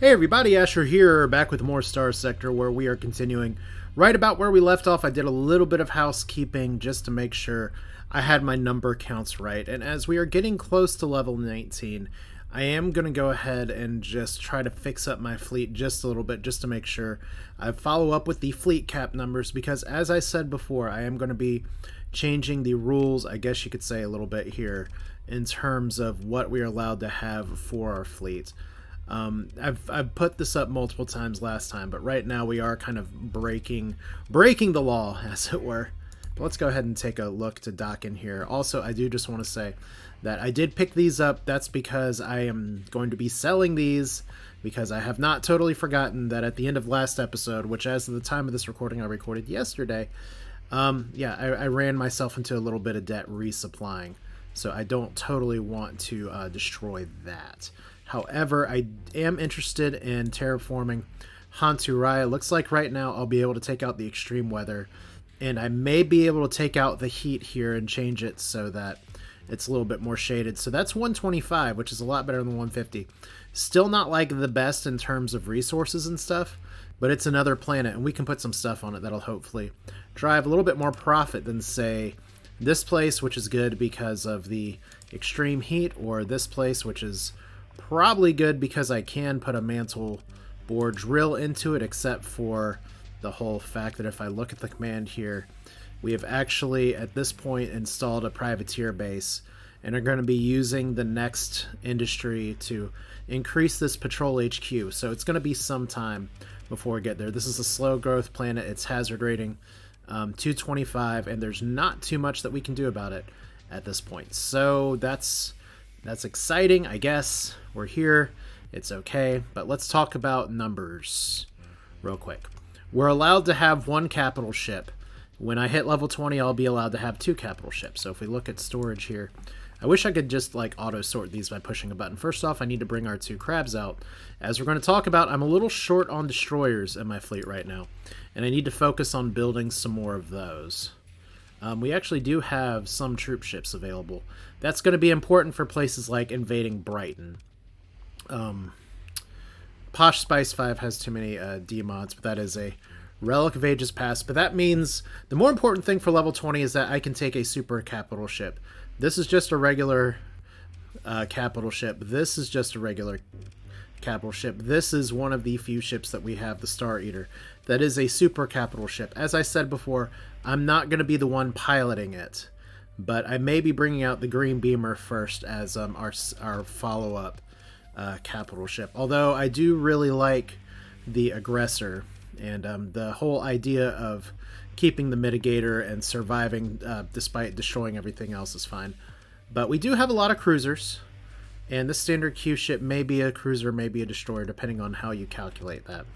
Hey everybody, Asher here, back with more Starsector, where we are continuing right about where we left off. I did a little bit of housekeeping just to make sure I had my number counts right, and as we are getting close to level 19, I am going to go ahead and just try to fix up my fleet just a little bit, just to make sure I follow up with the fleet cap numbers, because as I said before, I am going to be changing the rules, I guess you could say, a little bit here, in terms of what we are allowed to have for our fleet. I've put this up multiple times last time, but right now we are kind of breaking the law, as it were. But let's go ahead and take a look to dock in here. Also, I do just want to say that I did pick these up. That's because I am going to be selling these, because I have not totally forgotten that at the end of last episode, which as of the time of this recording I recorded yesterday, I ran myself into a little bit of debt resupplying. So I don't totally want to destroy that. However, I am interested in terraforming Hanturai. It looks like right now I'll be able to take out the extreme weather, and I may be able to take out the heat here and change it so that it's a little bit more shaded. So that's 125, which is a lot better than 150. Still not like the best in terms of resources and stuff, but it's another planet, and we can put some stuff on it that'll hopefully drive a little bit more profit than, say, this place, which is good because of the extreme heat, or this place, which is probably good because I can put a mantle bore drill into it, except for the whole fact that if I look at the command here, we have actually at this point installed a privateer base and are going to be using the next industry to increase this patrol HQ. So it's going to be some time before we get there. This is a slow growth planet. It's hazard rating 225, and there's not too much that we can do about it at this point. So that's exciting, I guess. We're here. It's okay. But let's talk about numbers real quick. We're allowed to have one capital ship. When I hit level 20, I'll be allowed to have two capital ships. So if we look at storage here, I wish I could just like auto sort these by pushing a button. First off, I need to bring our two crabs out. As we're going to talk about, I'm a little short on destroyers in my fleet right now, and I need to focus on building some more of those. We actually do have some troop ships available. That's going to be important for places like invading Brighton. Posh Spice 5 has too many D-mods, but that is a Relic of Ages Past. But that means the more important thing for level 20 is that I can take a super capital ship. This is just a regular capital ship. This is just a regular capital ship. This is one of the few ships that we have, the Star Eater, that is a super capital ship. As I said before, I'm not going to be the one piloting it, but I may be bringing out the Green Beamer first as our follow-up capital ship. Although I do really like the Aggressor, and the whole idea of keeping the Mitigator and surviving despite destroying everything else is fine. But we do have a lot of cruisers, and this standard Q ship may be a cruiser, may be a destroyer, depending on how you calculate that.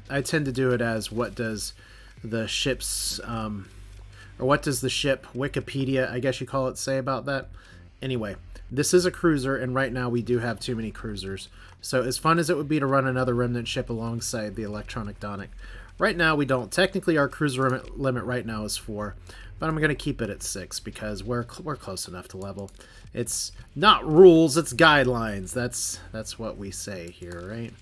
I tend to do it as what does the ship's, or what does the ship Wikipedia, I guess you call it, say about that? Anyway, this is a cruiser, and right now we do have too many cruisers. So as fun as it would be to run another remnant ship alongside the Electronic Donic, right now we don't. Technically our cruiser limit right now is 4, but I'm going to keep it at 6 because we're close enough to level. It's not rules, it's guidelines. That's what we say here, right?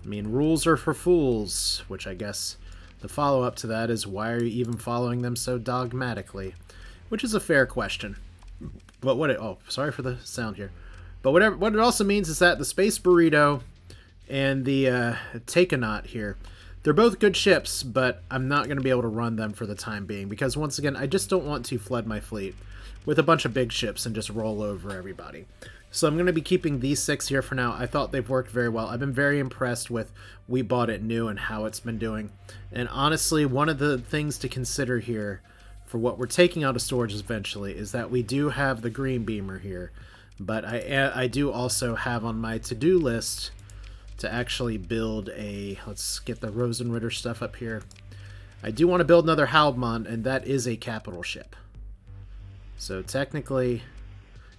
I mean, rules are for fools, which I guess the follow-up to that is, why are you even following them so dogmatically? Which is a fair question. But sorry for the sound here. But what it also means is that the Space Burrito and the Takeonaut here, they're both good ships, but I'm not going to be able to run them for the time being, because once again, I just don't want to flood my fleet with a bunch of big ships and just roll over everybody. So I'm going to be keeping these 6 here for now. I thought they've worked very well. I've been very impressed with We Bought It New and how it's been doing. And honestly, one of the things to consider here for what we're taking out of storage eventually is that we do have the Green Beamer here. But I do also have on my to-do list to actually build a... Let's get the Rosenritter stuff up here. I do want to build another Halbmond, and that is a capital ship. So technically...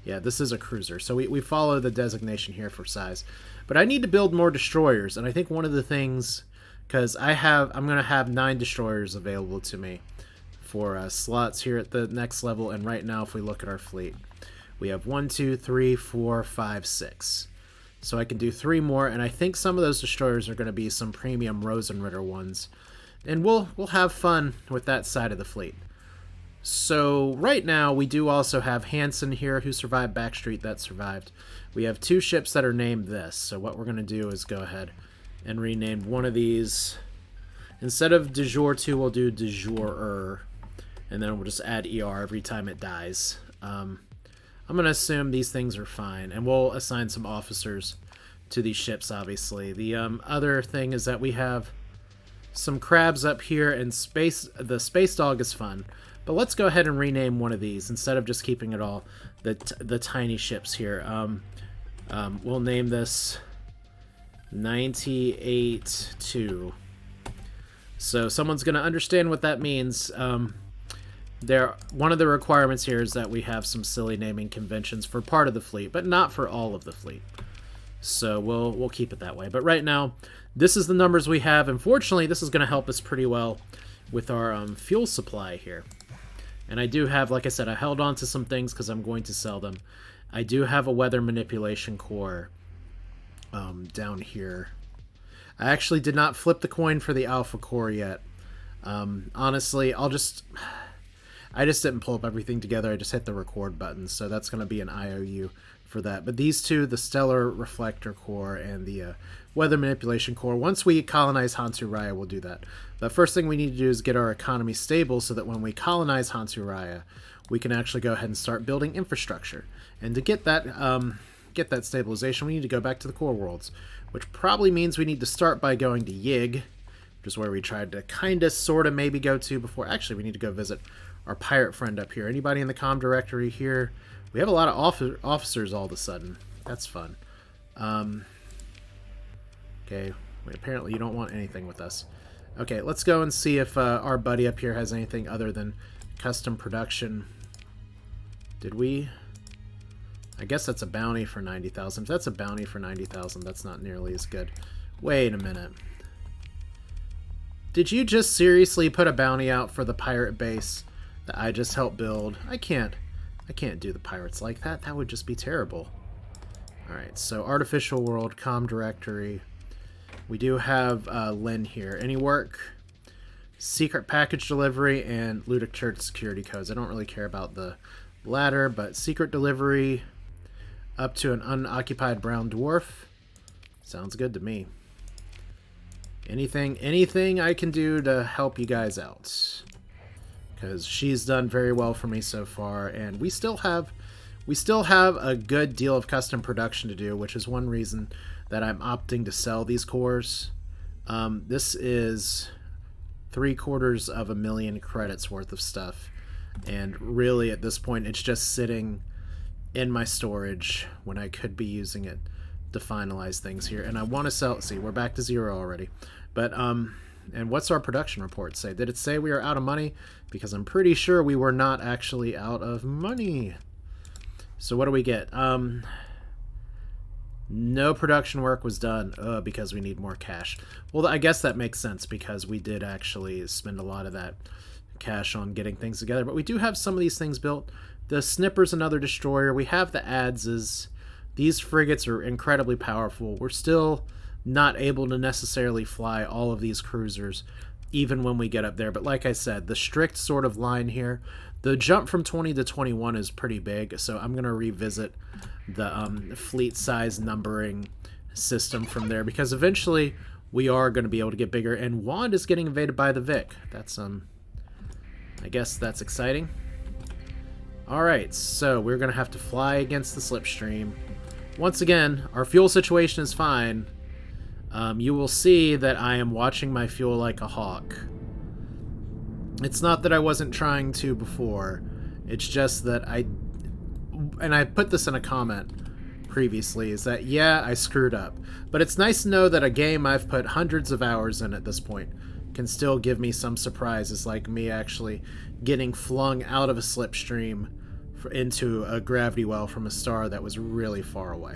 Yeah, this is a cruiser, so we follow the designation here for size. But I need to build more destroyers, and I think one of the things, because I'm going to have 9 destroyers available to me for slots here at the next level, and right now if we look at our fleet, we have 1, 2, 3, 4, 5, 6. So I can do 3 more, and I think some of those destroyers are going to be some premium Rosenritter ones. And we'll have fun with that side of the fleet. So right now we do also have Hansen here, who survived, Backstreet that survived. We have 2 ships that are named this. So what we're going to do is go ahead and rename one of these. Instead of de jour 2, we'll do de jour, and then we'll just add ER every time it dies. I'm going to assume these things are fine, and we'll assign some officers to these ships, obviously. The other thing is that we have some crabs up here, and the Space Dog is fun. But let's go ahead and rename one of these, instead of just keeping it all the tiny ships here. We'll name this 98-2. So someone's going to understand what that means. One of the requirements here is that we have some silly naming conventions for part of the fleet, but not for all of the fleet. So we'll keep it that way. But right now, this is the numbers we have. Unfortunately, this is going to help us pretty well with our fuel supply here. And I do have, like I said, I held on to some things because I'm going to sell them. I do have a weather manipulation core down here. I actually did not flip the coin for the alpha core yet. Honestly, I just didn't pull up everything together. I just hit the record button, so that's going to be an IOU for that. But these two, the stellar reflector core and the weather manipulation core, once we colonize Hansu Raya, we'll do that. The first thing we need to do is get our economy stable so that when we colonize Hansu Raya, we can actually go ahead and start building infrastructure. And to get that stabilization, we need to go back to the core worlds, which probably means we need to start by going to Yig, which is where we tried to kind of, sort of, maybe go to before. Actually, we need to go visit our pirate friend up here. Anybody in the comm directory here? We have a lot of officers all of a sudden. That's fun. Okay, apparently you don't want anything with us. Okay, let's go and see if our buddy up here has anything other than custom production. Did we? I guess that's a bounty for 90,000. If that's a bounty for 90,000, that's not nearly as good. Wait a minute. Did you just seriously put a bounty out for the pirate base that I just helped build? I can't do the pirates like that. That would just be terrible. Alright, so Artificial World, comm directory. We do have Lynn here. Any work? Secret package delivery and Ludic Church security codes. I don't really care about the latter, but secret delivery up to an unoccupied brown dwarf. Sounds good to me. Anything I can do to help you guys out, because she's done very well for me so far, and we still have a good deal of custom production to do, which is one reason that I'm opting to sell these cores. This is 750,000 credits worth of stuff, and really at this point it's just sitting in my storage when I could be using it to finalize things here. And I want to sell. See, we're back to 0 already. But and what's our production report say? Did it say we are out of money? Because I'm pretty sure we were not actually out of money. So what do we get? No production work was done because we need more cash. Well, I guess that makes sense because we did actually spend a lot of that cash on getting things together. But we do have some of these things built. The Snipper's another destroyer. We have the Adzes. These frigates are incredibly powerful. We're still not able to necessarily fly all of these cruisers even when we get up there. But like I said, the strict sort of line here, the jump from 20 to 21 is pretty big, so I'm going to revisit the fleet size numbering system from there, because eventually we are going to be able to get bigger. And Wand is getting invaded by the Vic. That's I guess that's exciting. Alright, so we're going to have to fly against the slipstream. Once again, our fuel situation is fine. You will see that I am watching my fuel like a hawk. It's not that I wasn't trying to before. It's just that I put this in a comment previously, is that, yeah, I screwed up. But it's nice to know that a game I've put hundreds of hours in at this point can still give me some surprises, like me actually getting flung out of a slipstream into a gravity well from a star that was really far away.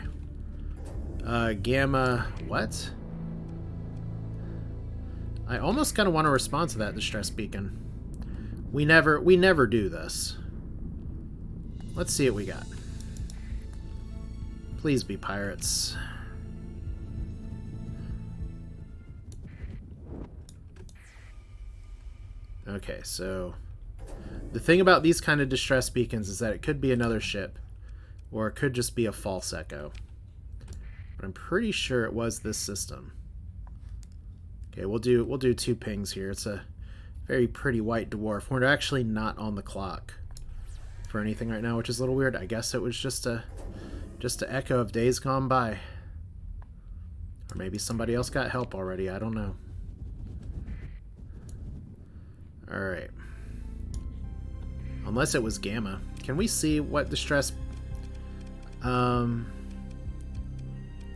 Gamma... what? I almost kind of want to respond to that distress beacon. We never do this. Let's see what we got. Please be pirates. Okay, so the thing about these kind of distress beacons is that it could be another ship, or it could just be a false echo. But I'm pretty sure it was this system. Okay, we'll do 2 pings here. It's a very pretty white dwarf. We're actually not on the clock for anything right now, which is a little weird. I guess it was just an echo of days gone by. Or maybe somebody else got help already. I don't know. Alright. Unless it was Gamma. Can we see what distress...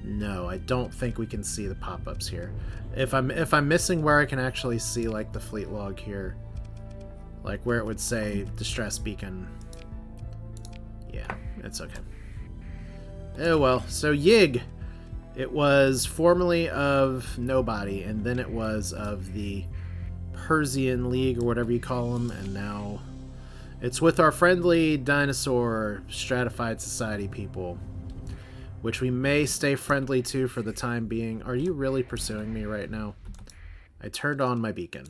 No, I don't think we can see the pop-ups here. If I'm missing where I can actually see like the fleet log here, like where it would say distress beacon. Yeah, it's okay. Oh well, so Yig, it was formerly of Nobody, and then it was of the Persian League or whatever you call them, and now it's with our friendly dinosaur stratified society people, which we may stay friendly to for the time being. Are you really pursuing me right now? I turned on my beacon.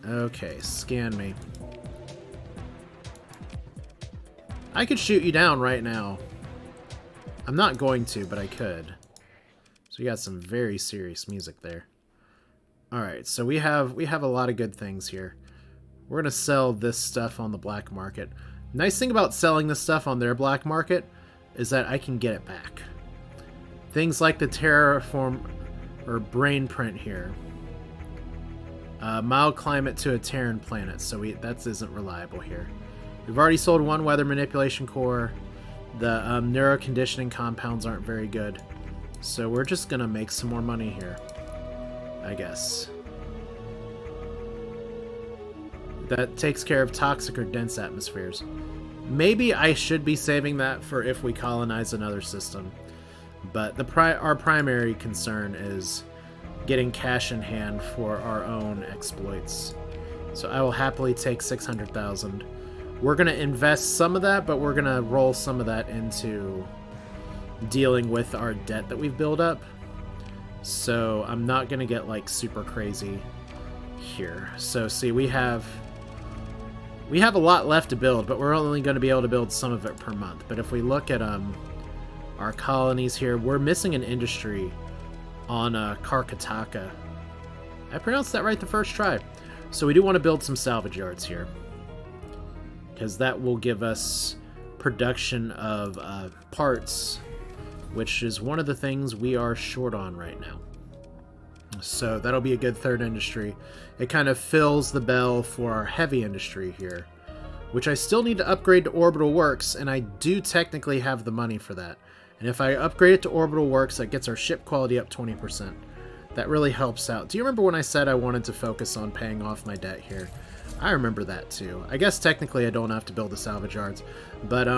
Okay, scan me. I could shoot you down right now. I'm not going to, but I could. So we got some very serious music there. Alright, so we have a lot of good things here. We're going to sell this stuff on the black market. Nice thing about selling this stuff on their black market is that I can get it back. Things like the terraform or brain print here. Mild climate to a Terran planet, so that isn't reliable here. We've already sold 1 weather manipulation core. The neuroconditioning compounds aren't very good. So we're just gonna make some more money here, I guess. That takes care of toxic or dense atmospheres. Maybe I should be saving that for if we colonize another system. But our primary concern is getting cash in hand for our own exploits. So I will happily take 600,000. We're going to invest some of that, but we're going to roll some of that into dealing with our debt that we've built up. So I'm not going to get like super crazy here. So see, we have a lot left to build, but we're only going to be able to build some of it per month. But if we look at our colonies here, we're missing an industry on Karkataka. I pronounced that right the first try. So we do want to build some salvage yards here, because that will give us production of parts, which is one of the things we are short on right now. So that'll be a good third industry. It kind of fills the bell for our heavy industry here, which I still need to upgrade to orbital works, and I do technically have the money for that. And if I upgrade it to orbital works, that gets our ship quality up 20%. That really helps out. Do you remember when I said I wanted to focus on paying off my debt here? I remember that too. I guess technically I don't have to build the salvage yards, but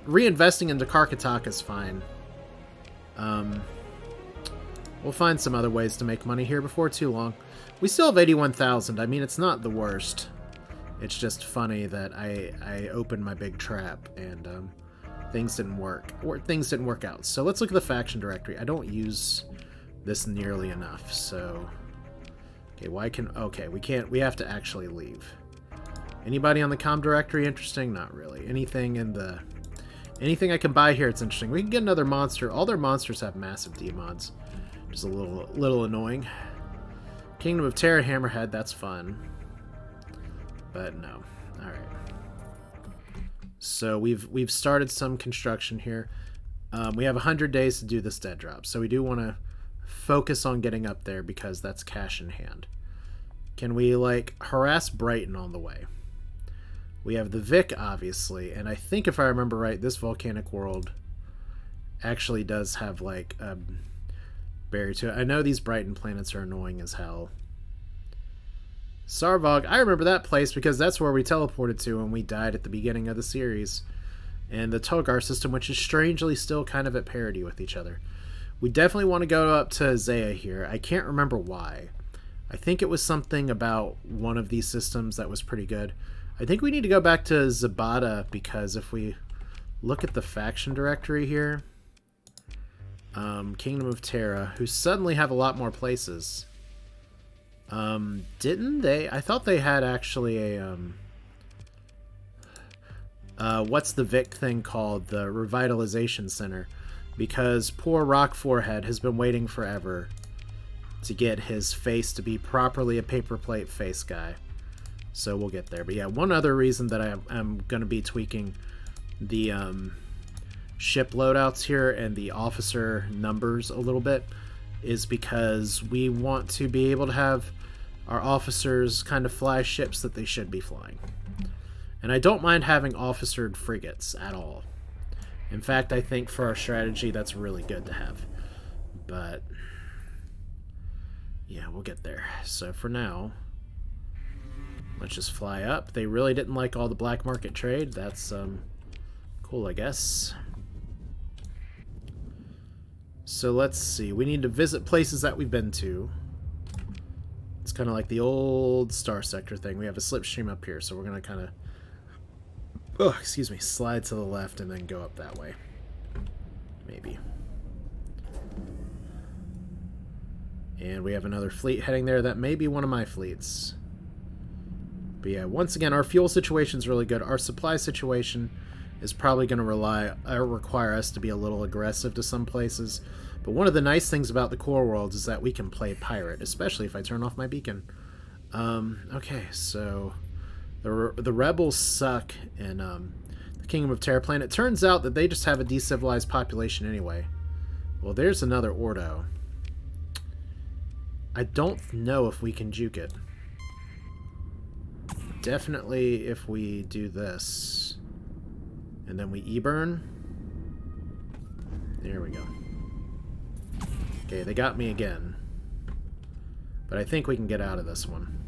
reinvesting into Karkataka is fine. We'll find some other ways to make money here before too long. We still have 81,000. I mean, it's not the worst. It's just funny that I opened my big trap and things didn't work. Or things didn't work out. So let's look at the faction directory. I don't use this nearly enough, so... Okay, we have to actually leave. Anybody on the comm directory interesting? Not really. Anything I can buy here, it's interesting. We can get another monster. All their monsters have massive D-mods, which is a little annoying. Kingdom of Terra Hammerhead, that's fun. But no. Alright. So we've started some construction here. We have 100 days to do this dead drop, so we do want to focus on getting up there because that's cash in hand. Can we, like, harass Brighton on the way? We have the Vic, obviously, and I think if I remember right, this volcanic world actually does have, like, a barrier to it. I know these Brighton planets are annoying as hell. Sarvog, I remember that place because that's where we teleported to when we died at the beginning of the series. And the Togar system, which is strangely still kind of at parity with each other. We definitely want to go up to Zaya here. I can't remember why. I think it was something about one of these systems that was pretty good. I think we need to go back to Zabata because if we look at the faction directory here, Kingdom of Terra, who suddenly have a lot more places. Didn't they? I thought they had actually a, what's the Vic thing called? The Revitalization Center. Because poor Rock Forehead has been waiting forever to get his face to be properly a paper plate face guy. So we'll get there. But yeah, one other reason that I'm going to be tweaking the ship loadouts here and the officer numbers a little bit is because we want to be able to have our officers kind of fly ships that they should be flying. And I don't mind having officered frigates at all. In fact, I think for our strategy, that's really good to have. But yeah, we'll get there. So for now, let's just fly up. They really didn't like all the black market trade. That's cool, I guess. So let's see. We need to visit places that we've been to. It's kind of like the old Starsector thing. We have a slipstream up here, so we're going to kind of, oh, excuse me, slide to the left and then go up that way. Maybe. And we have another fleet heading there. That may be one of my fleets. But yeah, once again, our fuel situation is really good. Our supply situation is probably going to require us to be a little aggressive to some places. But one of the nice things about the core worlds is that we can play pirate, especially if I turn off my beacon. Okay, so the rebels suck in the Kingdom of Terraplane. It turns out that they just have a decivilized population anyway. Well, there's another Ordo. I don't know if we can juke it. Definitely if we do this. And then we E-burn. There we go. Okay, they got me again. But I think we can get out of this one.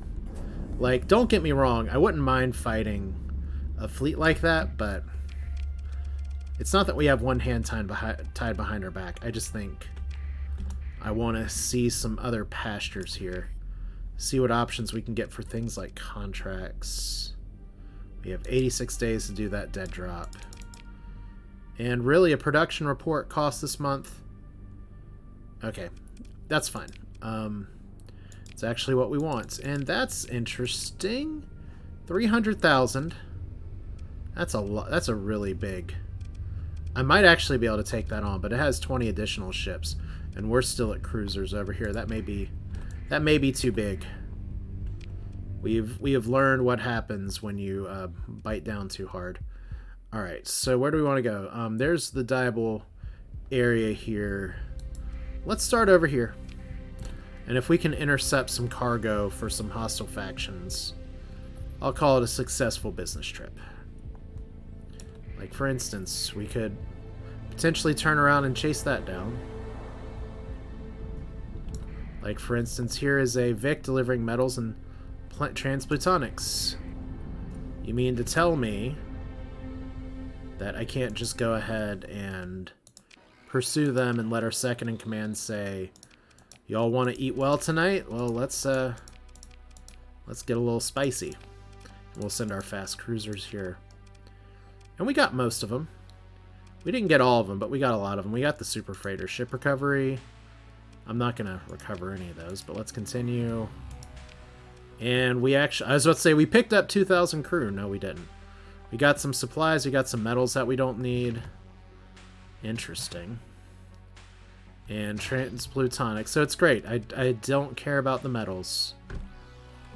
Like, don't get me wrong, I wouldn't mind fighting a fleet like that, but it's not that we have one hand tied behind our back. I just think I want to see some other pastures here. See what options we can get for things like contracts. We have 86 days to do that dead drop. And really, a production report cost this month. Okay, that's fine. It's actually what we want. And that's interesting. 300,000. That's a lot. That's a really big. I might actually be able to take that on, but it has 20 additional ships. And we're still at cruisers over here. That may be too big. We have learned what happens when you bite down too hard. All right, so where do we want to go? There's the Diable area here. Let's start over here. And if we can intercept some cargo for some hostile factions, I'll call it a successful business trip. Like, for instance, we could potentially turn around and chase that down. Like, for instance, here is a Vic delivering metals and transplutonics. You mean to tell me that I can't just go ahead and pursue them and let our second in command say, y'all want to eat well tonight? Well, let's get a little spicy. We'll send our fast cruisers here. And we got most of them. We didn't get all of them, but we got a lot of them. We got the super freighter ship recovery. I'm not going to recover any of those, but let's continue. And we actually, I was about to say, we picked up 2,000 crew. No, we didn't. We got some supplies. We got some metals that we don't need. Interesting. And transplutonic. So it's great. I don't care about the metals.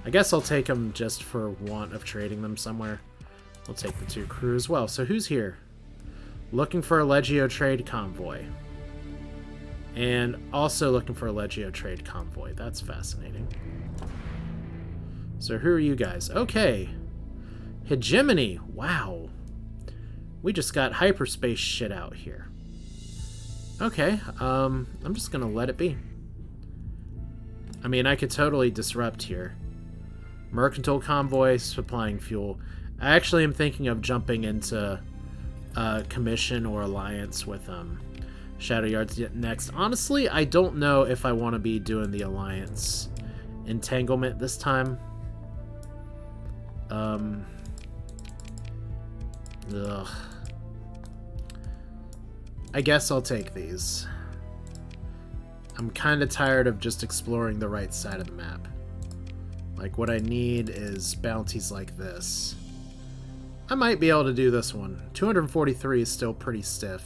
I guess I'll take them just for want of trading them somewhere. We'll take the 2 crew as well. So who's here? Looking for a Legio trade convoy. And also looking for a Legio trade convoy. That's fascinating. So who are you guys? Okay. Hegemony. Wow. We just got hyperspace shit out here. Okay. I'm just going to let it be. I mean, I could totally disrupt here. Mercantile convoy supplying fuel. I actually am thinking of jumping into commission or alliance with Shadow Yards next. Honestly, I don't know if I want to be doing the alliance entanglement this time. Ugh. I guess I'll take these. I'm kind of tired of just exploring the right side of the map. Like, what I need is bounties like this. I might be able to do this one. 243 is still pretty stiff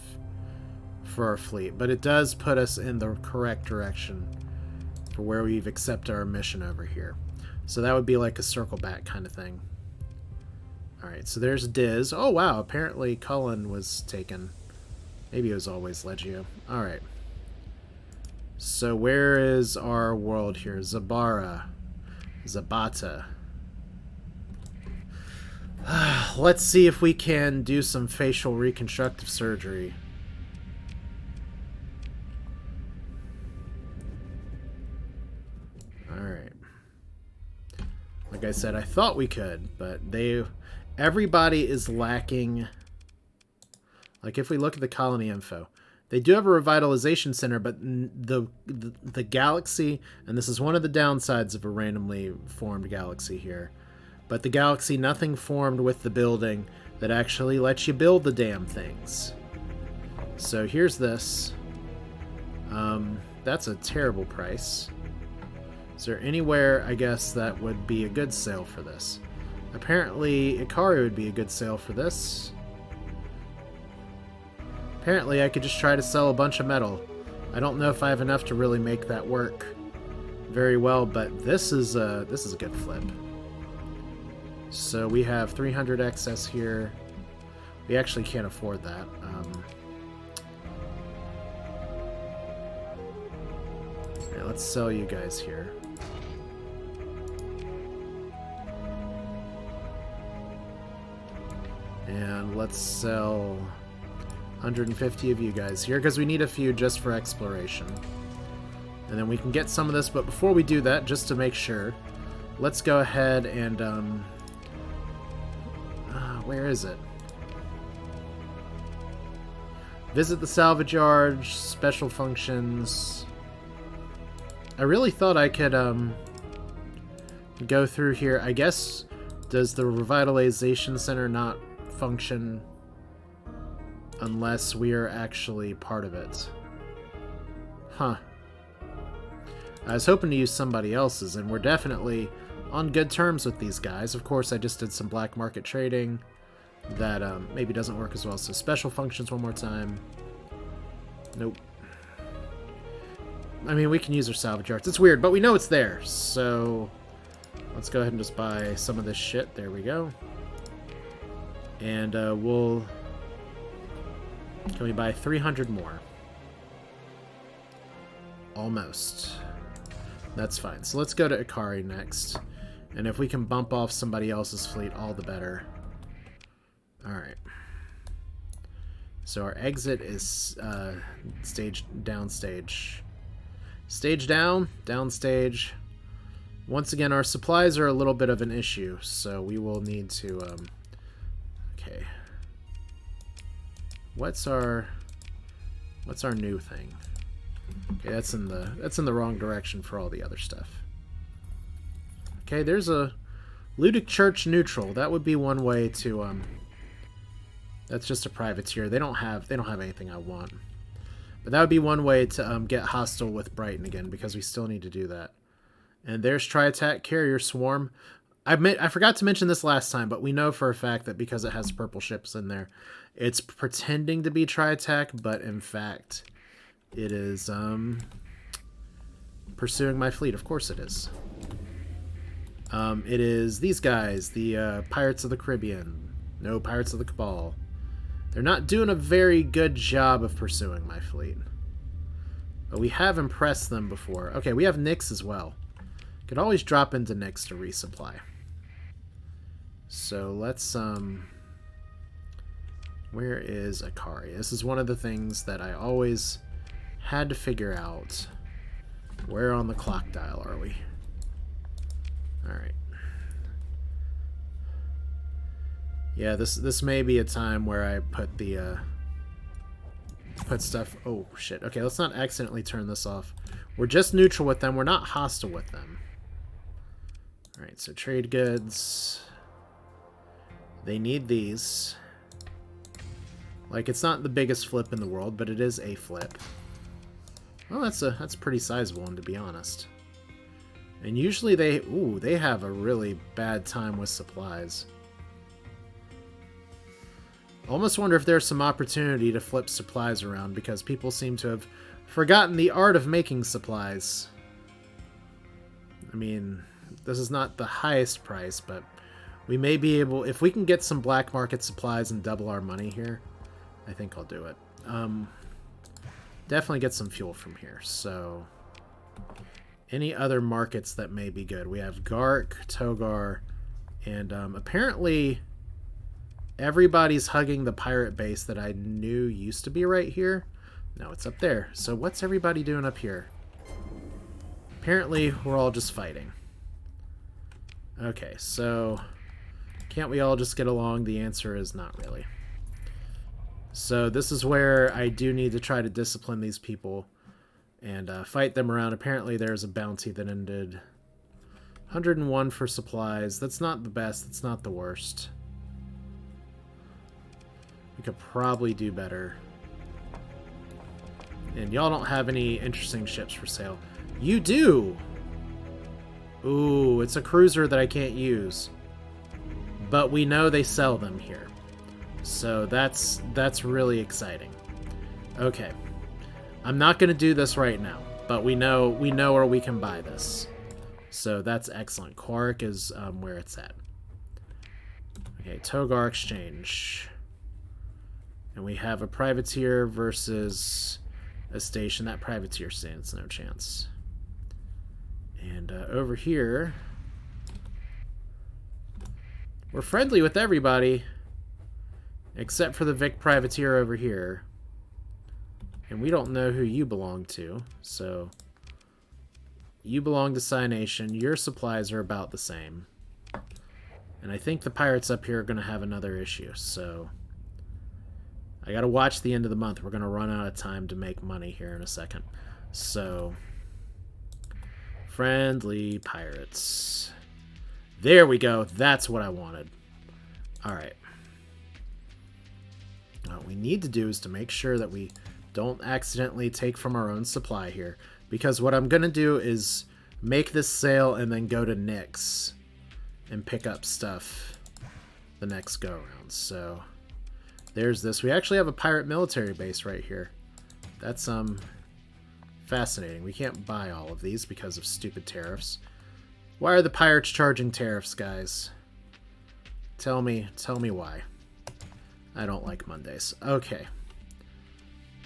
for our fleet, but it does put us in the correct direction for where we've accepted our mission over here. So that would be like a circle back kind of thing. Alright, so there's Diz. Oh wow, apparently Cullen was taken. Maybe it was always Legio. Alright. So where is our world here? Zabara. Zabata. Let's see if we can do some facial reconstructive surgery. Alright. Like I said, I thought we could, but everybody is lacking. Like if we look at the colony info, they do have a revitalization center, but the galaxy, and this is one of the downsides of a randomly formed galaxy here, but the galaxy, nothing formed with the building that actually lets you build the damn things. So here's this. That's a terrible price. Is there anywhere, I guess, that would be a good sale for this? Apparently, Ikari would be a good sale for this. Apparently, I could just try to sell a bunch of metal. I don't know if I have enough to really make that work very well, but this is a good flip. So we have 300 excess here. We actually can't afford that. Alright, let's sell you guys here. And let's sell 150 of you guys here, because we need a few just for exploration. And then we can get some of this, but before we do that, just to make sure, let's go ahead and, where is it? Visit the salvage yard, special functions. I really thought I could, go through here. I guess, does the revitalization center not function unless we are actually part of it? Huh. I was hoping to use somebody else's, and we're definitely on good terms with these guys. Of course, I just did some black market trading that maybe doesn't work as well. So special functions one more time. Nope. I mean, we can use our salvage yards. It's weird, but we know it's there. So let's go ahead and just buy some of this shit. There we go. And we'll... Can we buy 300 more? Almost. That's fine. So let's go to Ikari next. And if we can bump off somebody else's fleet, all the better. Alright. So our exit is downstage. Stage down, downstage. Once again, our supplies are a little bit of an issue, so we will need to... okay. What's our new thing? Okay, that's in the wrong direction for all the other stuff. Okay, there's a Ludic Church neutral. That would be one way to that's just a privateer. They don't have anything I want. But that would be one way to get hostile with Brighton again, because we still need to do that. And there's Tri-Attack Carrier Swarm. I forgot to mention this last time, but we know for a fact that because it has purple ships in there, it's pretending to be Tri-Attack, but in fact, it is pursuing my fleet. Of course it is. It is these guys, the Pirates of the Caribbean. No, Pirates of the Cabal. They're not doing a very good job of pursuing my fleet. But we have impressed them before. Okay, we have Nyx as well. Could always drop into Nyx to resupply. So let's, where is Ikari? This is one of the things that I always had to figure out. Where on the clock dial are we? Alright. Yeah, this may be a time where I put the, put stuff... Oh, shit. Okay, let's not accidentally turn this off. We're just neutral with them. We're not hostile with them. Alright, so trade goods. They need these. Like, it's not the biggest flip in the world, but it is a flip. Well, that's a pretty sizable one, to be honest. And usually they have a really bad time with supplies. Almost wonder if there's some opportunity to flip supplies around, because people seem to have forgotten the art of making supplies. I mean, this is not the highest price, but we may be able, if we can get some black market supplies and double our money here, I think I'll do it. Definitely get some fuel from here. So, any other markets that may be good? We have Gark, Togar, and apparently everybody's hugging the pirate base that I knew used to be right here. No, it's up there. So what's everybody doing up here? Apparently, we're all just fighting. Okay, so can't we all just get along? The answer is not really. So this is where I do need to try to discipline these people and fight them around. Apparently there's a bounty that ended. 101 for supplies. That's not the best. It's not the worst. We could probably do better. And y'all don't have any interesting ships for sale. You do! Ooh, it's a cruiser that I can't use. But we know they sell them here. So that's really exciting. Okay. I'm not going to do this right now, but we know where we can buy this. So that's excellent. Quark is where it's at. Okay, Togar Exchange. And we have a privateer versus a station. That privateer stands no chance. And over here, we're friendly with everybody, except for the Vic privateer over here. And we don't know who you belong to, so you belong to Psy Nation. Your supplies are about the same. And I think the pirates up here are going to have another issue, so I got to watch the end of the month. We're going to run out of time to make money here in a second. So, friendly pirates. There we go. That's what I wanted. Alright. What we need to do is to make sure that we don't accidentally take from our own supply here. Because what I'm going to do is make this sale and then go to Nyx and pick up stuff the next go around. So, there's this. We actually have a pirate military base right here. That's fascinating. We can't buy all of these because of stupid tariffs. Why are the pirates charging tariffs, guys? Tell me why. I don't like Mondays. Okay.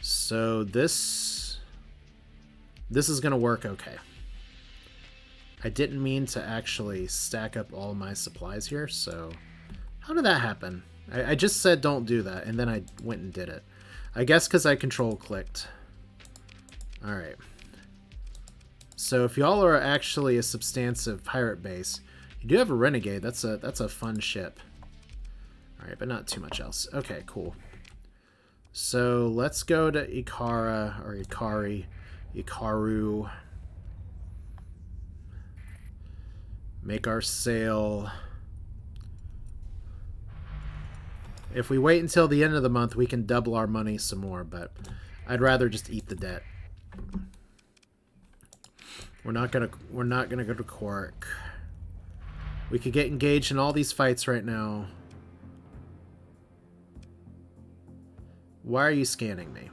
So this is going to work okay. I didn't mean to actually stack up all my supplies here, so how did that happen? I just said don't do that, and then I went and did it. I guess because I control-clicked. Alright. So if y'all are actually a substantive pirate base, you do have a renegade. That's a fun ship. Alright, but not too much else. Okay, cool. So let's go to Ikara, or Ikaru. Make our sale. If we wait until the end of the month, we can double our money some more, but I'd rather just eat the debt. We're not gonna go to Quark. We could get engaged in all these fights right now. Why are you scanning me?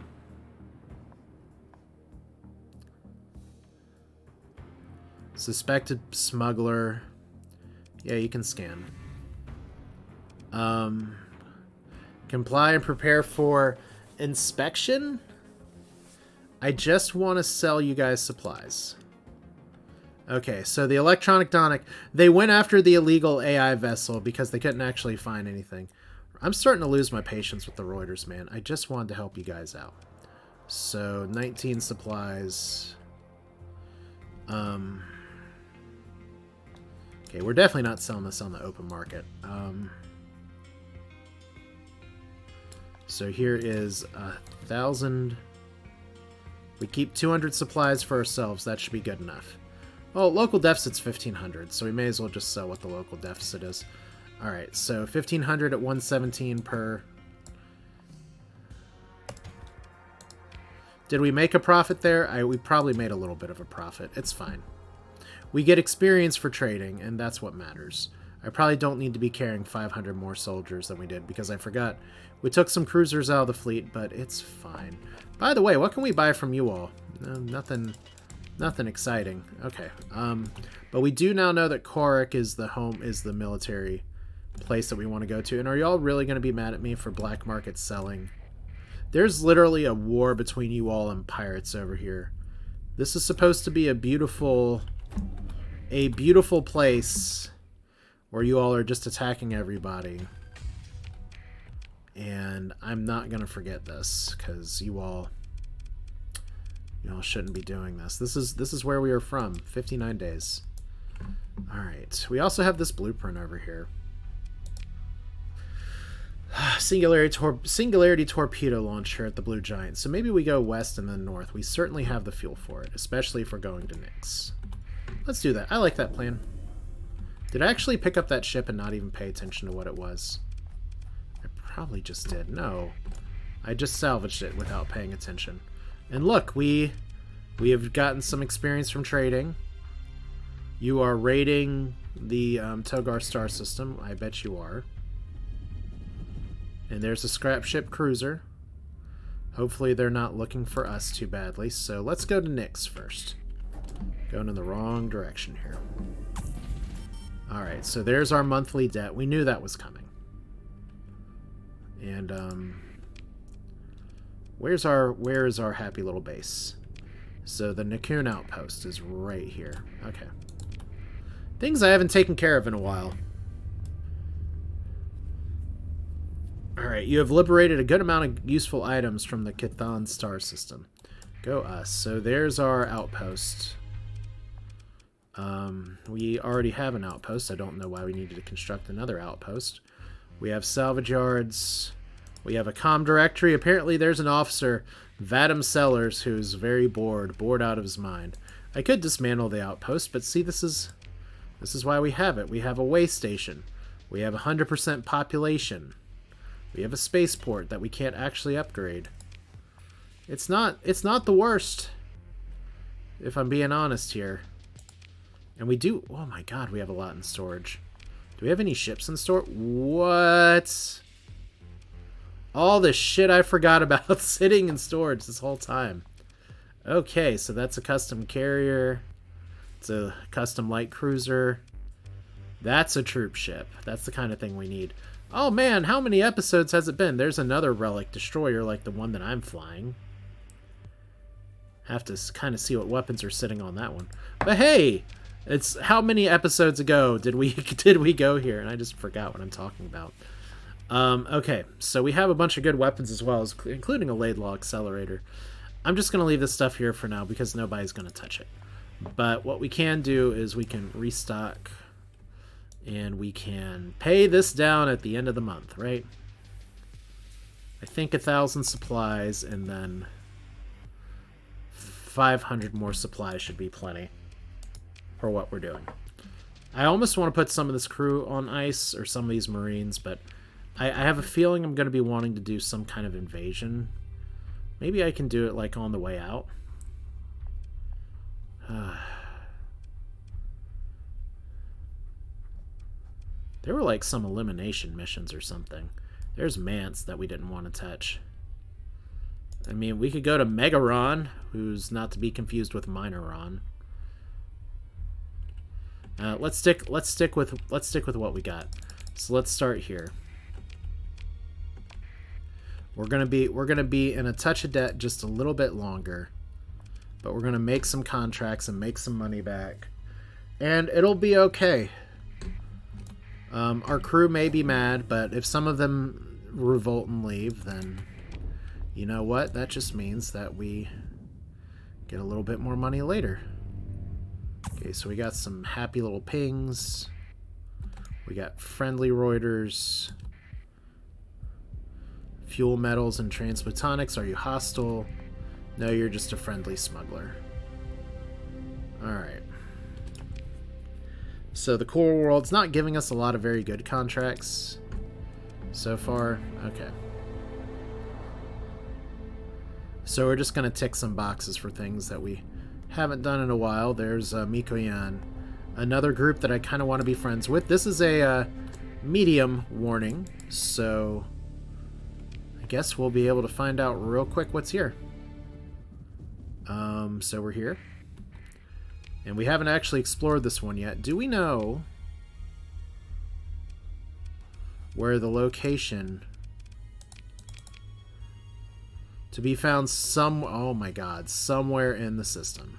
Suspected smuggler. Yeah, you can scan. Comply and prepare for inspection? I just want to sell you guys supplies. Okay, so the electronic donic, they went after the illegal AI vessel because they couldn't actually find anything. I'm starting to lose my patience with the Reuters, man. I just wanted to help you guys out. So, 19 supplies. Okay, we're definitely not selling this on the open market. So here is 1,000. We keep 200 supplies for ourselves. That should be good enough. Well, local deficit's 1,500, so we may as well just sell what the local deficit is. Alright, so 1,500 at 117 per. Did we make a profit there? We probably made a little bit of a profit. It's fine. we get experience for trading, and that's what matters. I probably don't need to be carrying 500 more soldiers than we did, because I forgot we took some cruisers out of the fleet, but it's fine. By the way, what can we buy from you all? Nothing exciting. Okay. But we do now know that Korik is the military place that we want to go to. And are y'all really going to be mad at me for black market selling? There's literally a war between you all and pirates over here. This is supposed to be a beautiful place where you all are just attacking everybody. And I'm not going to forget this, because you all shouldn't be doing this. This is where we are from. 59 days. Alright. We also have this blueprint over here. Singularity torpedo launcher at the Blue Giant. So maybe we go west and then north. We certainly have the fuel for it, especially if we're going to Nyx. Let's do that. I like that plan. Did I actually pick up that ship and not even pay attention to what it was? I probably just did. No. I just salvaged it without paying attention. And look, we have gotten some experience from trading. You are raiding the Togar star system. I bet you are. And there's a scrap ship cruiser. Hopefully they're not looking for us too badly. So let's go to Nyx first. Going in the wrong direction here. Alright, so there's our monthly debt. We knew that was coming. And, where is our happy little base? So the Nexerelin outpost is right here. Okay. Things I haven't taken care of in a while. Alright, you have liberated a good amount of useful items from the Kithan star system. Go us. So there's our outpost. We already have an outpost. I don't know why we needed to construct another outpost. We have salvage yards. We have a comm directory. Apparently there's an officer, Vadim Sellers, who's very bored out of his mind. I could dismantle the outpost, but see, this is why we have it. We have a way station. We have 100% population. We have a spaceport that we can't actually upgrade. It's not the worst, if I'm being honest here. And we do... Oh my god, we have a lot in storage. Do we have any ships in store? What? All the shit I forgot about sitting in storage this whole time. Okay, so that's a custom carrier. It's a custom light cruiser. That's a troop ship. That's the kind of thing we need. Oh man, how many episodes has it been? There's another relic destroyer like the one that I'm flying. Have to kind of see what weapons are sitting on that one. But hey, it's how many episodes ago did we go here? And I just forgot what I'm talking about. Okay, so we have a bunch of good weapons as well, including a Laidlaw accelerator. I'm just going to leave this stuff here for now because nobody's going to touch it. But what we can do is we can restock and we can pay this down at the end of the month, right? I think 1,000 supplies and then 500 more supplies should be plenty for what we're doing. I almost want to put some of this crew on ice or some of these Marines, but I have a feeling I'm going to be wanting to do some kind of invasion. Maybe I can do it like on the way out. There were like some elimination missions or something. There's Mance that we didn't want to touch. I mean, we could go to Megaron, who's not to be confused with Minoron. Let's stick with what we got. So let's start here. We're gonna be in a touch of debt just a little bit longer, but we're gonna make some contracts and make some money back, and it'll be okay. Our crew may be mad, but if some of them revolt and leave, then you know what? That just means that we get a little bit more money later. Okay, so we got some happy little pings. We got friendly Reuters. Fuel metals and transmutonics. Are you hostile? No, you're just a friendly smuggler. Alright. So the core world's not giving us a lot of very good contracts so far. Okay. So we're just going to tick some boxes for things that we haven't done in a while. There's Mikoyan, another group that I kind of want to be friends with. This is a medium warning, so I guess we'll be able to find out real quick what's here. So we're here. And we haven't actually explored this one yet. Do we know where the location to be found? Oh my god, somewhere in the system.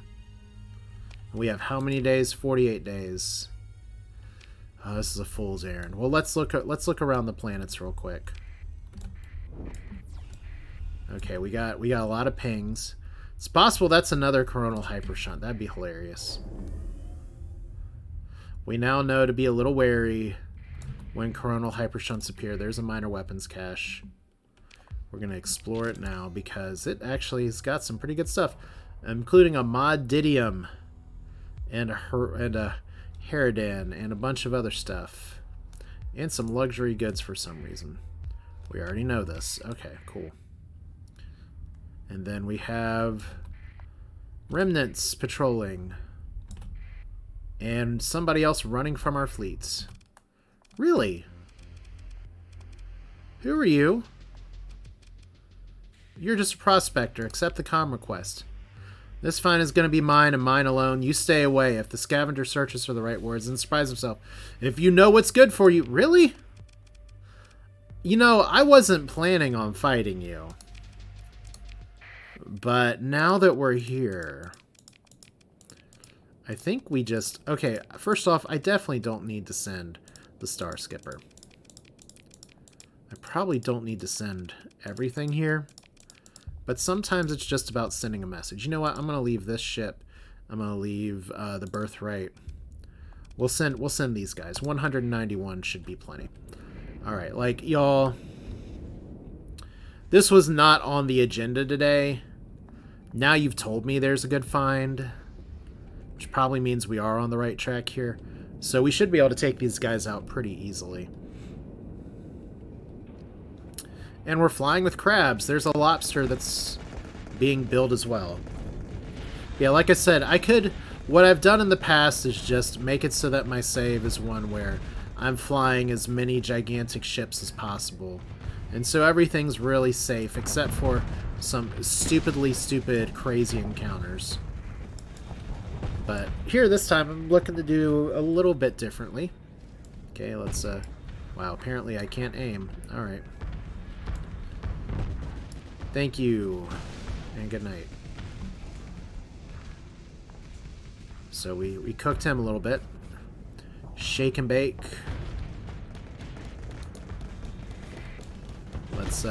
We have how many days? 48 days. Oh, this is a fool's errand. Well, let's look around the planets real quick. Okay, we got a lot of pings. It's possible that's another coronal hypershunt. That'd be hilarious. We now know to be a little wary when coronal hypershunts appear. There's a minor weapons cache. We're going to explore it now because it actually has got some pretty good stuff, including a Modidium and a Heridan and a bunch of other stuff. And some luxury goods for some reason. We already know this. Okay, cool. And then we have remnants patrolling. And somebody else running from our fleets. Really? Who are you? You're just a prospector. Accept the comm request. This find is going to be mine and mine alone. You stay away. If the scavenger searches for the right words and surprise himself. If you know what's good for you. Really? You know, I wasn't planning on fighting you. But now that we're here, I think we just... Okay, first off, I definitely don't need to send the Star Skipper. I probably don't need to send everything here. But sometimes it's just about sending a message. You know what? I'm going to leave this ship. I'm going to leave the Birthright. We'll send these guys. 191 should be plenty. Alright, like, y'all... This was not on the agenda today. Now you've told me there's a good find, which probably means we are on the right track here. So we should be able to take these guys out pretty easily. And we're flying with crabs. There's a lobster that's being built as well. Yeah, like I said, what I've done in the past is just make it so that my save is one where I'm flying as many gigantic ships as possible. And so everything's really safe, except for some stupid, crazy encounters. But here, this time, I'm looking to do a little bit differently. Okay, let's, wow, apparently I can't aim. Alright. Thank you, and good night. So we cooked him a little bit. Shake and bake. Let's,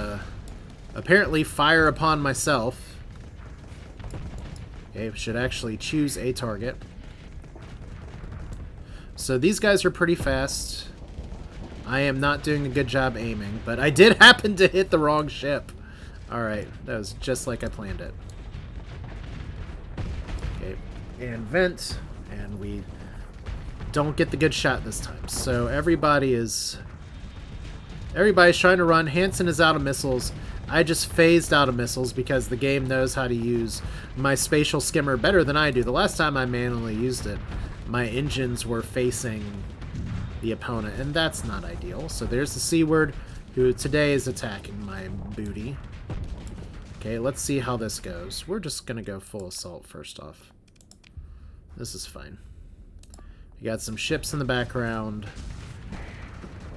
apparently fire upon myself. Okay, should actually choose a target. So these guys are pretty fast. I am not doing a good job aiming, but I did happen to hit the wrong ship. Alright, that was just like I planned it. Okay, and vent, and we don't get the good shot this time. So everybody's trying to run. Hansen is out of missiles. I just phased out of missiles because the game knows how to use my spatial skimmer better than I do. The last time I manually used it, my engines were facing the opponent, and that's not ideal. So there's the Seaward, who today is attacking my booty. Okay, let's see how this goes. We're just going to go full assault first off. This is fine. We got some ships in the background.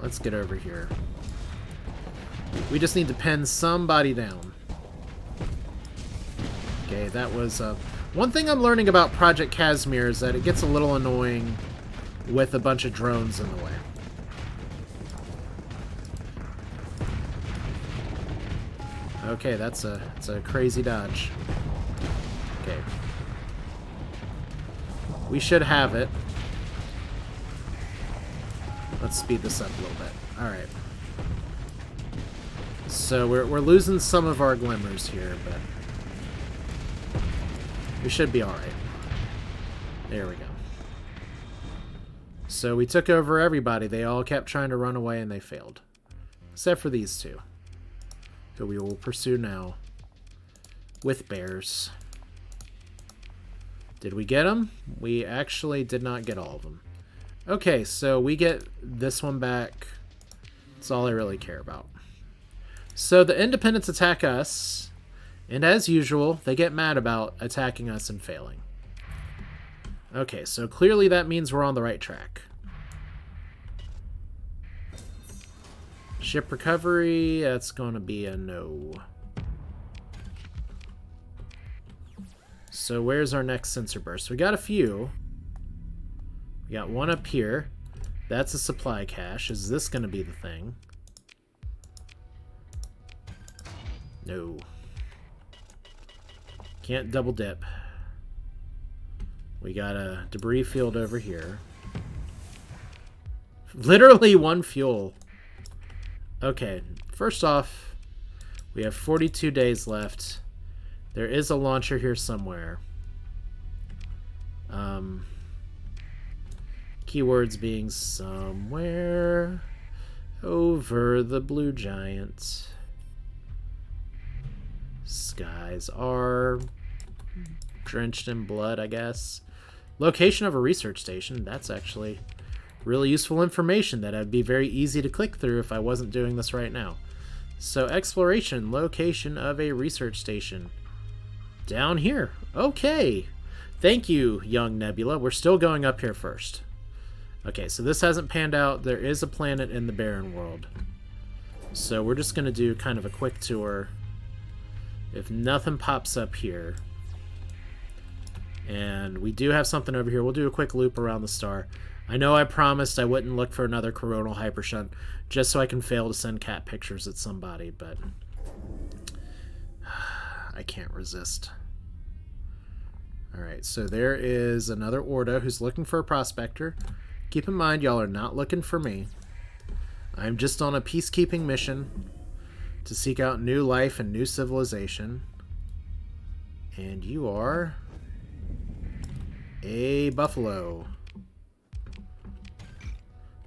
Let's get over here. We just need to pin somebody down. Okay, that was... one thing I'm learning about Project Casimir is that it gets a little annoying with a bunch of drones in the way. Okay, it's a crazy dodge. Okay. We should have it. Let's speed this up a little bit. Alright. So we're losing some of our glimmers here, but we should be alright. There we go. So we took over everybody. They all kept trying to run away and they failed. Except for these two, who we will pursue now with bears. Did we get them? We actually did not get all of them. Okay, so we get this one back. That's all I really care about. So the Independents attack us, and as usual, they get mad about attacking us and failing. Okay, so clearly that means we're on the right track. Ship recovery, that's going to be a no. So where's our next sensor burst? We got a few. We got one up here. That's a supply cache. Is this going to be the thing? No. Can't double dip. We got a debris field over here. Literally one fuel. Okay, first off, we have 42 days left. There is a launcher here somewhere. Keywords being somewhere over the blue giant. Skies are drenched in blood, I guess. Location of a research station. That's actually really useful information that would be very easy to click through if I wasn't doing this right now. So exploration, location of a research station. Down here. Okay. Thank you, young Nebula. We're still going up here first. Okay, so this hasn't panned out. There is a planet in the barren world. So we're just going to do kind of a quick tour. If nothing pops up here. And we do have something over here. We'll do a quick loop around the star. I know I promised I wouldn't look for another coronal hypershunt just so I can fail to send cat pictures at somebody, but I can't resist. Alright, so there is another Orda who's looking for a prospector. Keep in mind, y'all are not looking for me. I'm just on a peacekeeping mission to seek out new life and new civilization. And you are a buffalo.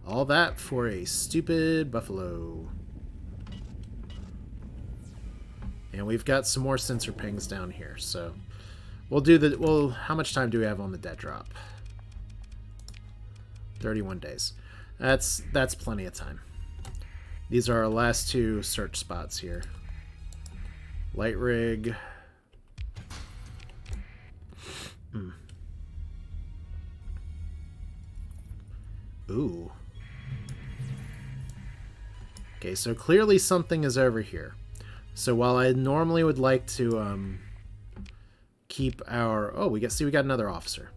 All that for a stupid buffalo. And we've got some more sensor pings down here, so we'll do the... Well, how much time do we have on the dead drop? 31 days. That's plenty of time. These are our last two search spots here. Light rig. Ooh. Okay, so clearly something is over here. So while I normally would like to keep our... Oh, we got another officer.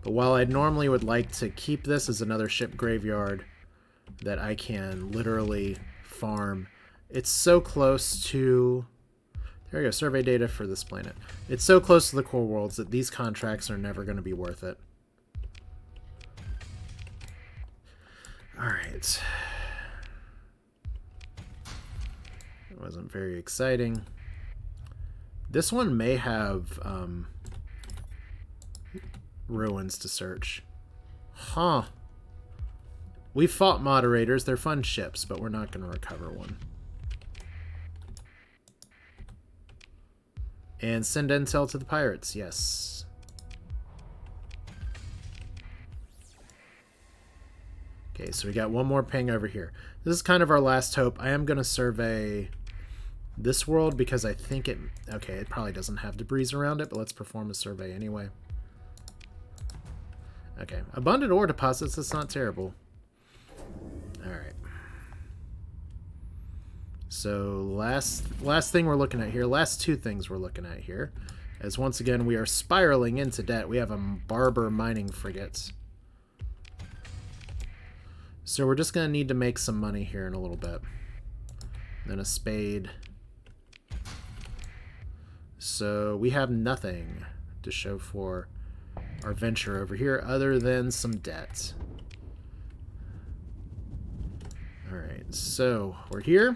But while I normally would like to keep this as another ship graveyard that I can literally farm, it's so close to... There we go, survey data for this planet. It's so close to the core worlds that these contracts are never going to be worth it. Alright. It wasn't very exciting. This one may have ruins to search. Huh. We fought moderators. They're fun ships, but we're not going to recover one. And send intel to the pirates. Yes. Okay, so we got one more ping over here. This is kind of our last hope. I am going to survey this world because I think it... Okay, it probably doesn't have debris around it, but let's perform a survey anyway. Okay, abundant ore deposits. That's not terrible. Alright. So last thing we're looking at here, last two things we're looking at here, as once again we are spiraling into debt. We have a barber mining frigate. So we're just going to need to make some money here in a little bit. Then a spade. So we have nothing to show for our venture over here other than some debt. Alright, so we're here.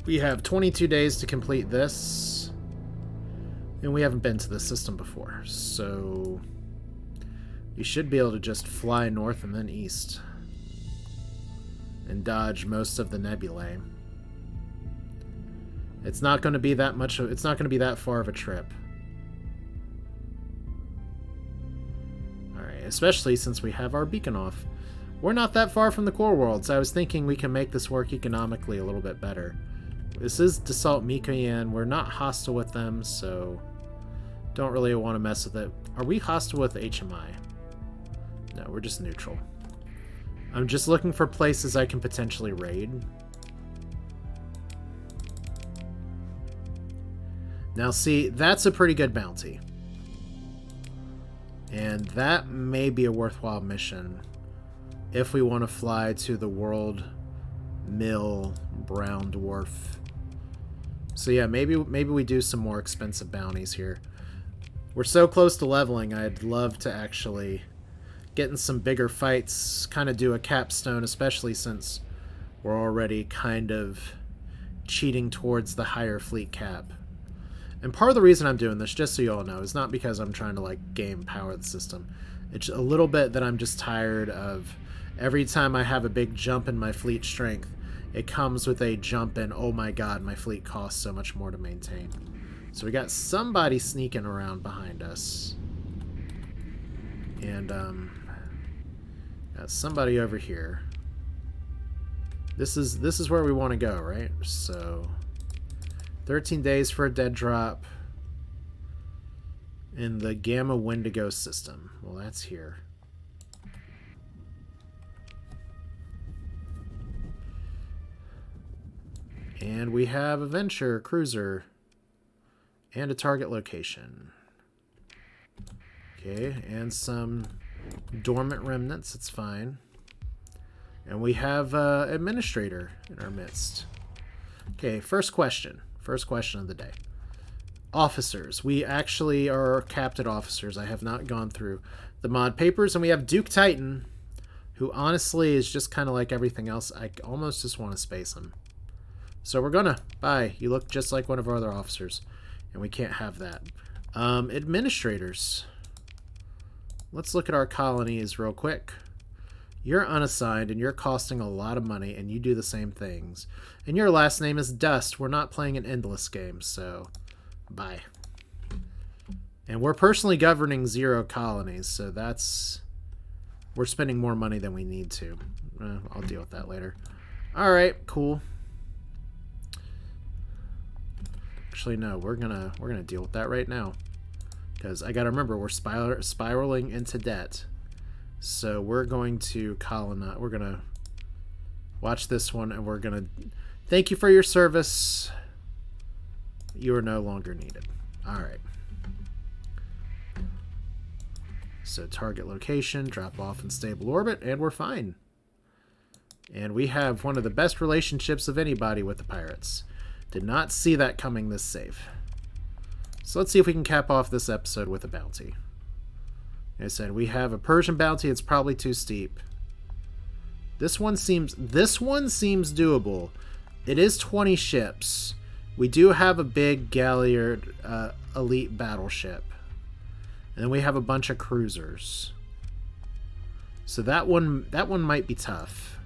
We have 22 days to complete this. And we haven't been to this system before, so you should be able to just fly north and then east and dodge most of the nebulae. It's not going to be that much. It's not going to be that far of a trip. especially since we have our beacon off. We're not that far from the core worlds. I was thinking we can make this work economically a little bit better. This is Dassault-Mikoyan. We're not hostile with them, so don't really want to mess with it. Are we hostile with HMI? No, we're just neutral. I'm just looking for places I can potentially raid. Now see, that's a pretty good bounty. And that may be a worthwhile mission if we want to fly to the World Mill Brown Dwarf. So yeah, maybe we do some more expensive bounties here. We're so close to leveling, I'd love to actually get in some bigger fights, kind of do a capstone, especially since we're already kind of cheating towards the higher fleet cap. And part of the reason I'm doing this, just so you all know, is not because I'm trying to like game power the system. It's a little bit that I'm just tired of every time I have a big jump in my fleet strength, it comes with a jump in, oh my god, my fleet costs so much more to maintain. So we got somebody sneaking around behind us. And got somebody over here. This is where we want to go, right? So 13 days for a dead drop in the Gamma Wendigo system. Well, that's here. And we have a Venture Cruiser and a target location. Okay, and some dormant remnants, it's fine. And we have Administrator in our midst. Okay, first question of the day. Officers. We actually are captain officers. I have not gone through the mod papers, and we have Duke Titan, who honestly is just kind of like everything else. I almost just want to space him. So we're gonna. Bye. You look just like one of our other officers, and we can't have that. Administrators. Let's look at our colonies real quick. You're unassigned, and you're costing a lot of money, and you do the same things. And your last name is Dust. We're not playing an endless game, so bye. And we're personally governing 0 colonies, so that's... we're spending more money than we need to. I'll deal with that later. Alright, cool. Actually, no, we're gonna deal with that right now. Because I gotta remember, we're spiraling into debt. So we're going to colonize. We're going to watch this one, and we're going to thank you for your service. You are no longer needed. All right. So target location, drop off in stable orbit, and we're fine. And we have one of the best relationships of anybody with the pirates. Did not see that coming this safe. So let's see if we can cap off this episode with a bounty. Like I said, we have a Persian bounty. It's probably too steep. This one seems doable. It is 20 ships. We do have a big galliard elite battleship. And then we have a bunch of cruisers. So that one might be tough.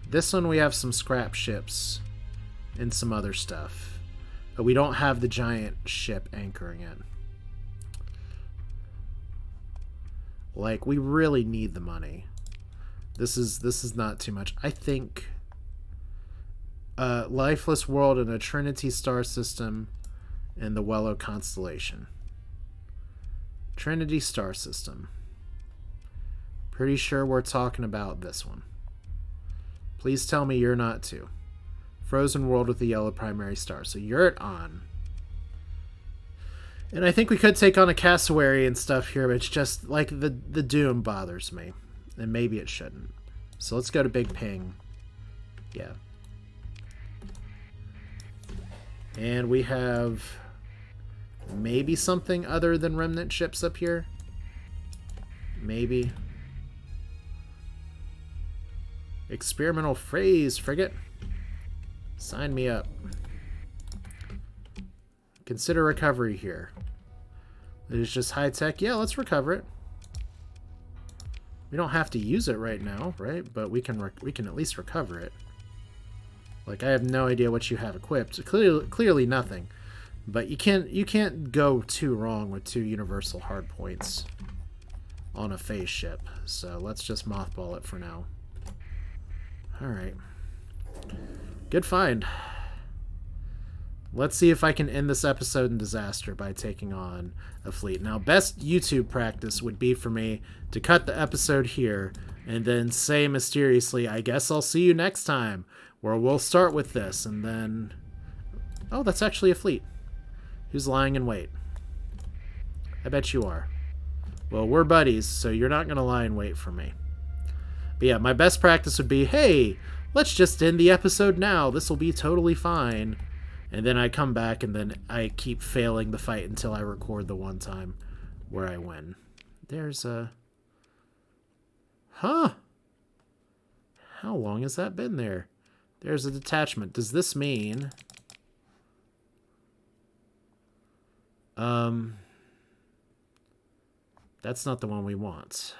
This one we have some scrap ships and some other stuff. But we don't have the giant ship anchoring it. Like, we really need the money. This is not too much. I think Lifeless World in a Trinity star system and the Wello constellation. Trinity star system. Pretty sure we're talking about this one. Please tell me you're not too. Frozen world with the yellow primary star. So you're at on. And I think we could take on a cassowary and stuff here, but it's just like the doom bothers me. And maybe it shouldn't. So let's go to Big Ping. Yeah. And we have maybe something other than remnant ships up here. Maybe. Experimental phrase frigate. Sign me up. Consider recovery here. It is just high tech. Yeah, let's recover it. We don't have to use it right now, right? But we can at least recover it. Like, I have no idea what you have equipped. Clearly nothing. But you can't go too wrong with 2 universal hardpoints on a phase ship. So let's just mothball it for now. Alright. Good find. Let's see if I can end this episode in disaster by taking on a fleet. Now, best YouTube practice would be for me to cut the episode here and then say mysteriously, I guess I'll see you next time, where we'll start with this, and then... Oh, that's actually a fleet. Who's lying in wait? I bet you are. Well, we're buddies, so you're not going to lie in wait for me. But yeah, my best practice would be, hey, let's just end the episode now. This will be totally fine. And then I come back and then I keep failing the fight until I record the one time where I win. There's a... Huh? How long has that been there? There's a detachment. Does this mean... That's not the one we want.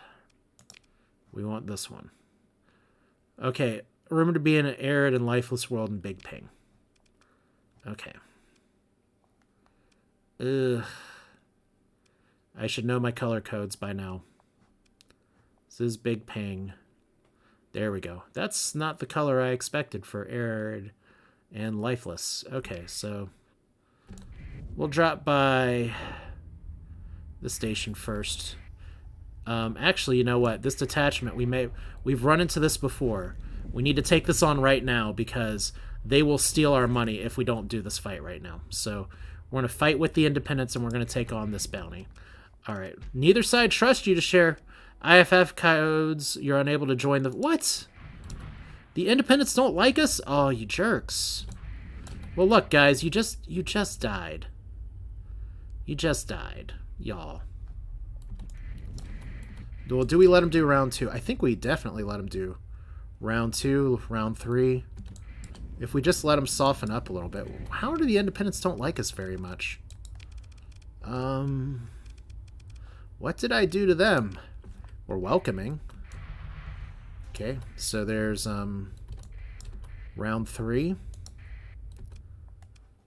We want this one. Okay. Rumored to be in an arid and lifeless world in Big Ping. Okay. Ugh. I should know my color codes by now. This is Big Ping. There we go. That's not the color I expected for arid and lifeless. Okay, so we'll drop by the station first. Actually, you know what? This detachment, we've run into this before. We need to take this on right now because they will steal our money if we don't do this fight right now. So we're going to fight with the Independents and we're going to take on this bounty. All right. Neither side trusts you to share IFF codes. You're unable to join the... What? The Independents don't like us? Oh, you jerks. Well, look, guys, you just died. You just died, y'all. Well, do we let them do round 2? I think we definitely let them do round 2, round 3. If we just let them soften up a little bit. How do the Independents don't like us very much? What did I do to them? We're welcoming. Okay, so there's round 3.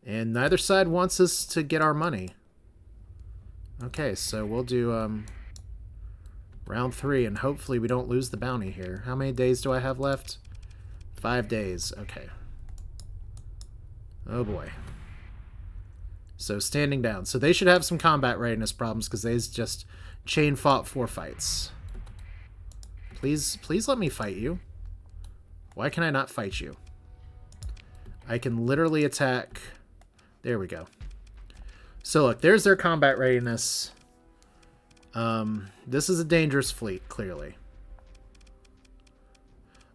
And neither side wants us to get our money. Okay, so we'll do round 3, and hopefully we don't lose the bounty here. How many days do I have left? 5 days. Okay. Oh boy. So standing down. So they should have some combat readiness problems because they just chain fought 4 fights. Please let me fight you. Why can I not fight you? I can literally attack... There we go. So look, there's their combat readiness. This is a dangerous fleet, clearly.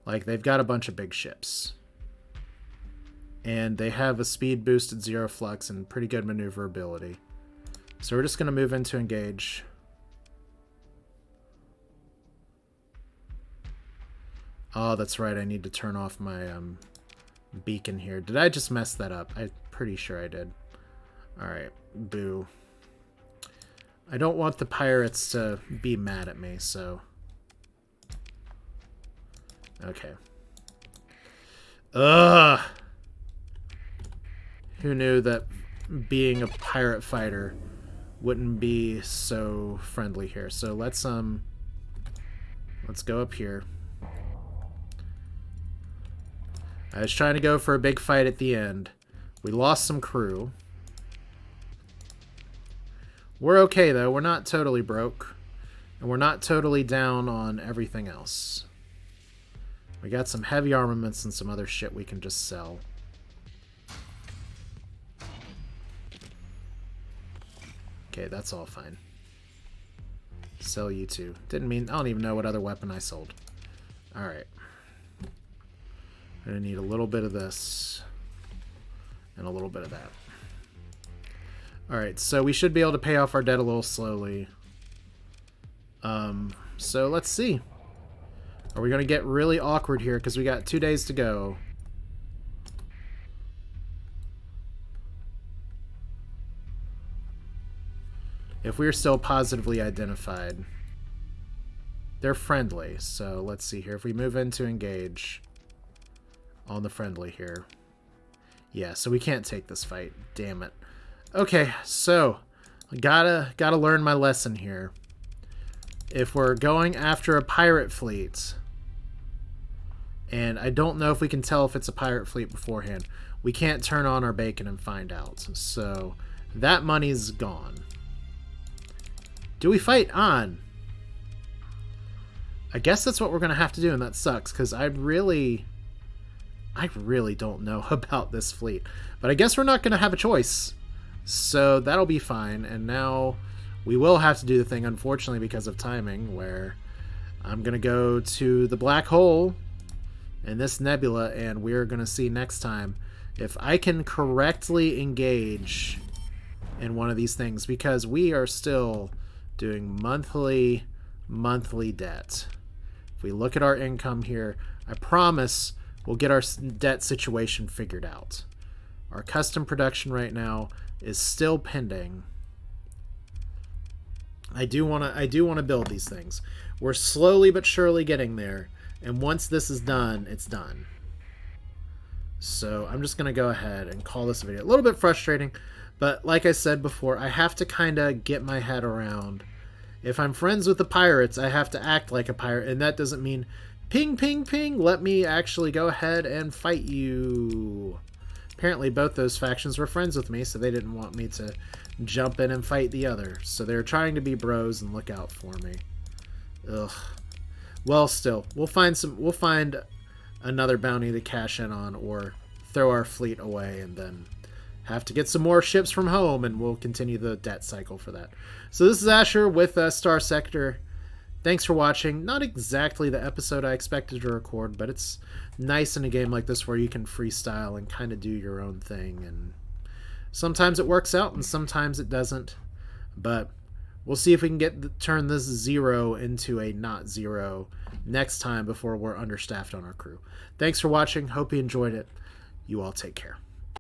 Like, they've got a bunch of big ships. And they have a speed boosted zero flux and pretty good maneuverability. So we're just going to move into engage. Oh, that's right. I need to turn off my beacon here. Did I just mess that up? I'm pretty sure I did. Alright, boo. I don't want the pirates to be mad at me, so... Okay. Ugh! Who knew that being a pirate fighter wouldn't be so friendly here? So let's go up here. I was trying to go for a big fight at the end. We lost some crew. We're okay, though. We're not totally broke. And we're not totally down on everything else. We got some heavy armaments and some other shit we can just sell. Okay, that's all fine. Sell you too. I don't even know what other weapon I sold. Alright. I'm gonna need a little bit of this. And a little bit of that. Alright, so we should be able to pay off our debt a little slowly. So let's see. Are we going to get really awkward here because we got 2 days to go? If we're still positively identified. They're friendly, so let's see here. If we move into engage on the friendly here. Yeah, so we can't take this fight. Damn it. Okay, so gotta learn my lesson here. If we're going after a pirate fleet, and I don't know if we can tell if it's a pirate fleet beforehand, we can't turn on our bacon and find out. So that money's gone. Do we fight on? I guess that's what we're going to have to do, and that sucks, because I really don't know about this fleet. But I guess we're not going to have a choice. So that'll be fine, and now we will have to do the thing, unfortunately, because of timing, where I'm going to go to the black hole in this nebula, and we're going to see next time if I can correctly engage in one of these things, because we are still doing monthly debt. If we look at our income here, I promise we'll get our debt situation figured out. Our custom production right now is still pending. I do want to build these things. We're slowly but surely getting there, and once this is done, it's done. So I'm just going to go ahead and call this a video. A little bit frustrating, but like I said before, I have to kind of get my head around. If I'm friends with the pirates, I have to act like a pirate, and that doesn't mean ping, ping, ping, let me actually go ahead and fight you. Apparently both those factions were friends with me, so they didn't want me to jump in and fight the other. So they're trying to be bros and look out for me. Ugh. Well, still, we'll find another bounty to cash in on, or throw our fleet away and then have to get some more ships from home, and we'll continue the debt cycle for that. So this is Asher with Starsector. Thanks for watching. Not exactly the episode I expected to record, but it's nice in a game like this where you can freestyle and kind of do your own thing, and sometimes it works out and sometimes it doesn't, but we'll see if we can turn this 0 into a not 0 next time before we're understaffed on our crew. Thanks for watching. Hope you enjoyed it. You all take care.